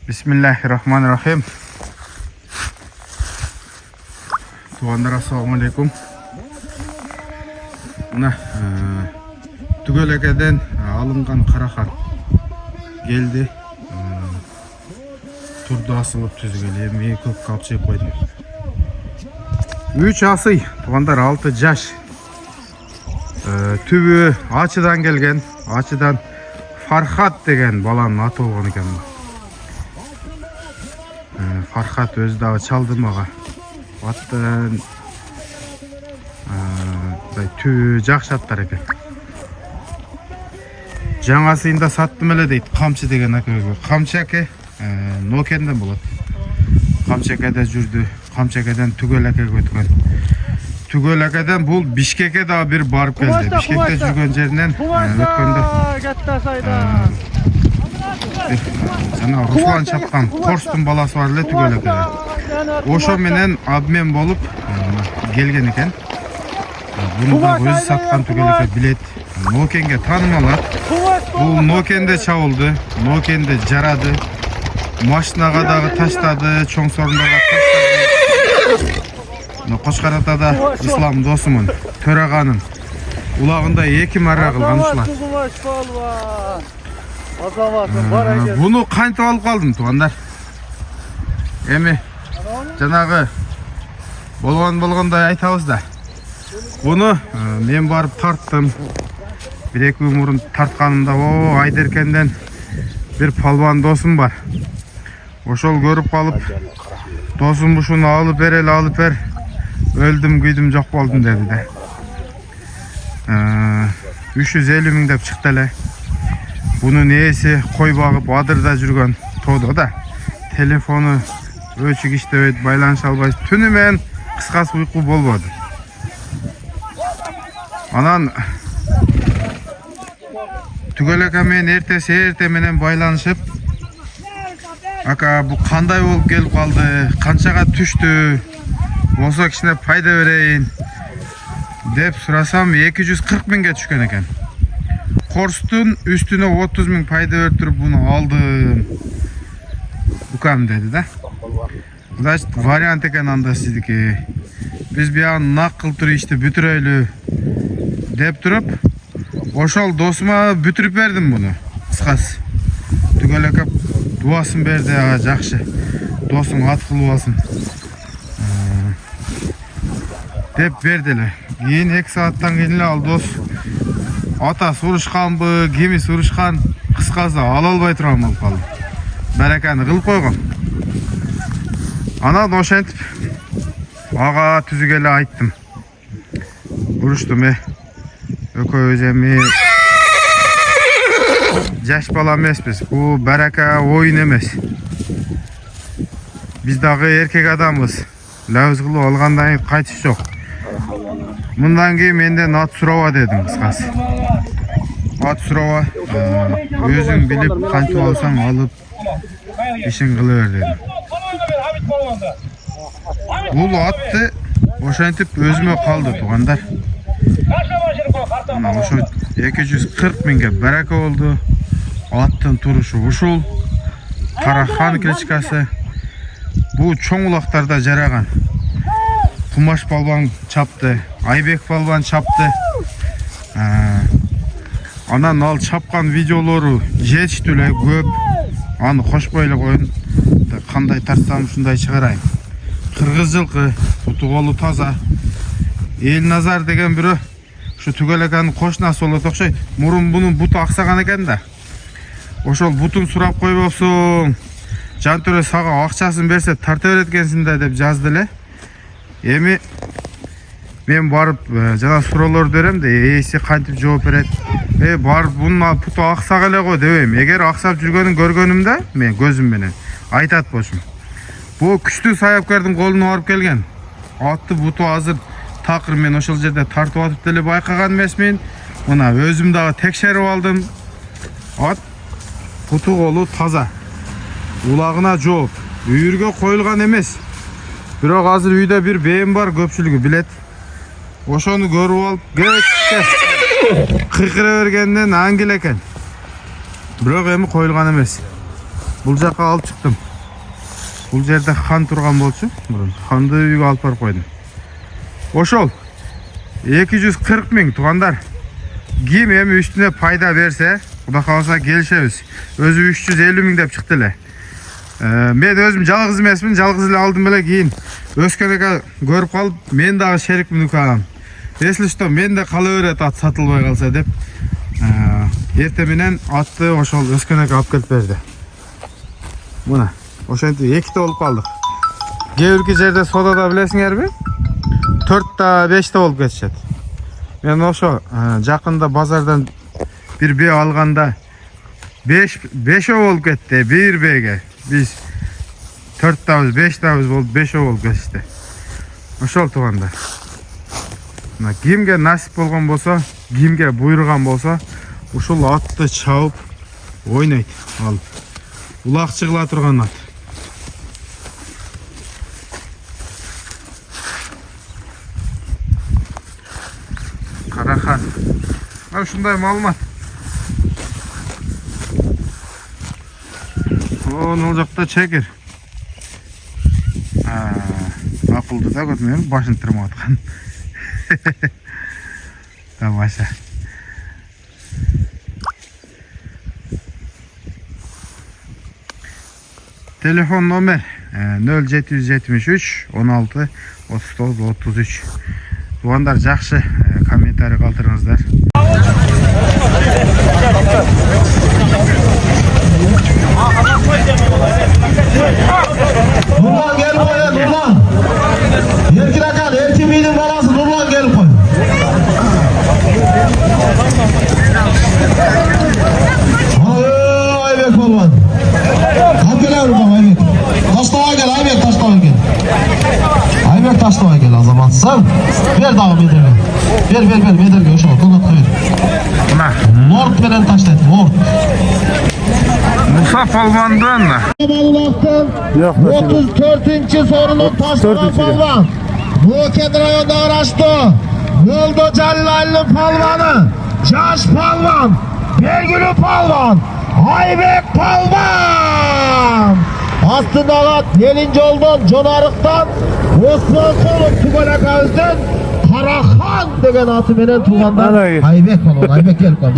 Bismillahirrahmanirrahim. Tuğanlar assalamu alaikum. Mına tügölekeden alıngan Karahan geldi. Turdu asılıp tüzgeli. Emeği köp kalçayıp koydu. 3 asıy. Tuğanlar 6 jaş. Tübü açıdan gelgen. Açıdan Farhat degen balanın atı olgan eкен. Farhat özü dağı çaldı mağa. Attın tübü жақшаттар екен. Жаңасыйында саттым эле дейт. Камчы деген акеге. Камчы аке Нокенден болот. Камчы акеде жүрдү. Камчы акеден Түгөл акеге өткөн. Түгөл акеден бул Бишкекке да бир барып келди. Бишкекте жүргөн жеринен өткөндө жана Руслан чапкан Корстун баласы бар эле Түгөл акеде. Ошо менен обмен болуп келген экен. Буну да өзү саткан Түгөл аке билет. Нокенге таанымал ат. Бул Нокенде чабылды, Нокенде жарады. Машинага дагы таштады, чоң сорундага таштады. Кочкар атада Ислам досумун, төраганын улагында 2 мара кылган ушулар. Буну кантип алып калдым туугандар? Эми жанагы болгондой айтабыз да. Буну мен барып тарттым. 1-2 мурун тартканымда Айдеркенден бир палбан досум бар. Ошол көрүп калып, досум ушуну алып бер. Өлдүм, күйдүм, жок болдум деди да. 350 миң деп чыкты эле. Бунун ээси кой багып адырда жүргөн тодо да. Телефону өчүк иштебейт, байланыша албайт. Түнү менен кыскасы уйку болбоду. Анан Түгөл ака менен эрте менен байланышып, ака бу кандай болуп келип калды, канчага түштү, болсо кичине пайда берейин деп сурасам 240 миңге түшкөн экен. Корстун үстүнө 30 миң пайда берип буну алдым. Букам деди да. Значит, вариант экен анда сиздики. Биз биягын накыл тур ишти бүтүрөйлү деп туруп, ошол досума бүтүрүп бердим буну. Кыскасы. Түгөл ака дуасын берди, жакшы. Досуң ат кылып алсын. Деп берди эле. Кийин 2 сааттан кийин эле ал дос ата сурушканбы, кими сурушкан, кыскасы ала албай турган болуп калды. Бараканы кылып койгон. Анан ошентип ага түзүгө эле айттым. Уруштум экөөбүз эми жаш бала эмеспиз. Бул барака оюн эмес. Биз дагы эркек адамбыз. Лабыз кылып алгандан кийин кайтыш жок. Мындан кийин менден ат сураба дедим кыскасы. Ат сураба, өзүң билип кантип алсаң алып ишин кыла бер дедим. Бул атты ошентип өзүмө калды туугандар. Ошо 240 миңге барака болду. Аттын турушу ушул. Карахан кличкасы. Бу чоң улактарда жараган. Кумаш балбан чапты, Айбек балбан чапты. Анан ал чапкан видеолору жетиштүү эле көп. Аны кошпой эле коюн. Кандай тартсам ушундай чыгарайын. Кыргыз жылкы, буту колу таза. Элназар деген бирөө ушу Түгөл аканын кошунасы болот окшойт. Мурун бунун буту аксаган экен да. Ошол бутун сурап койбосуң. Жантөрө сага акчасын берсе тарта берет экенсиң да деп жазды эле. Эми мен барып жана суроолорду берем да, ээси кантип жооп берет. Барып бунун буту аксак эле го дебейм. Эгер аксап жүргөнүн көргөнүмдө, мен көзүм менен айтат болчумун. Бу күчтүү саяпкердин колуна барып келген. Атты буту азыр такыр мен ошол жерде тартып атып деле байкаган эмесмин. Мына өзүм дагы текшерип алдым. Ат буту колу таза. Улагына жооп, үйүргө коюлган эмес. Бирок азыр үйдө бир бейим бар, көпчүлүгү билет. Ошону көрүп алып, кыйкыра бергенден аңгел экен. Бирок эми коюлган эмес. Бул жака алып чыктым. Бул жерде хан турган болчу. Ханды үйгө алып барып койдум. Ошол 240 миң туугандар. Ким эми үстүнө пайда берсе, Кудай кааласа келишебиз. Өзү 350 миң деп чыкты эле. Мен өзүм жалгыз эмесмин, жалгыз эле алдым эле кийин өскөнөгө көрүп калып, мен дагы шерикмин укагам. Если что, мен да кала берет ат сатылбай калса деп. Эртең менен атты ошол өскөнөгө алып келип берди. Мына, ошентип эките болуп калдык. Кээ бирки жерде содада билесиңерби? 4 5 болуп кетишет. Мен ошо жакында базардан bir бе алганда 5 болуп кетти, bir беге. Биз 4 5 болуп 5 болуп кетишти. Ошол туугандар. Мына кимге насип болгон болсо, кимге буйруган болсо, ушул атты чабып ойнойт алып. Улак чыгыла турган ат. Карахан. Ана ушундай маалымат. Ол жакта чекер. Акылды да көрмөйм, башын тырмап аткан. Тамаша. Telefon номер 0773 16 39 33. Тугандар жакшы комментарий калтырыңыздар. Nurlan gel koy, Nurlan. Erkin akan, Erkin Bey'in balası Nurlan gel koy. Aybek balvan. Hadi gel Nurlan Aybek. Taşlava gel Aybek, taşlava gel. Aybek taşlava gel o zaman. Sen ver dağı medirge. Ver medirge uşağı. Donat ver. Lord veren taşlayın, Lord. Musa Palvan'dan mı? 34. sorunun taşlanan palvan. Nuken rayonda araçtı. Moldo Cellal'ın palvanı. Caş palvan. Belgülü palvan. Aybek palvan. Aslında alat 7. yoldan Conarık'tan Osman Soluk Tugalak Ağız'dan Karahan degen atı menen tuğandan Aybek palvan. Aybek gel koy.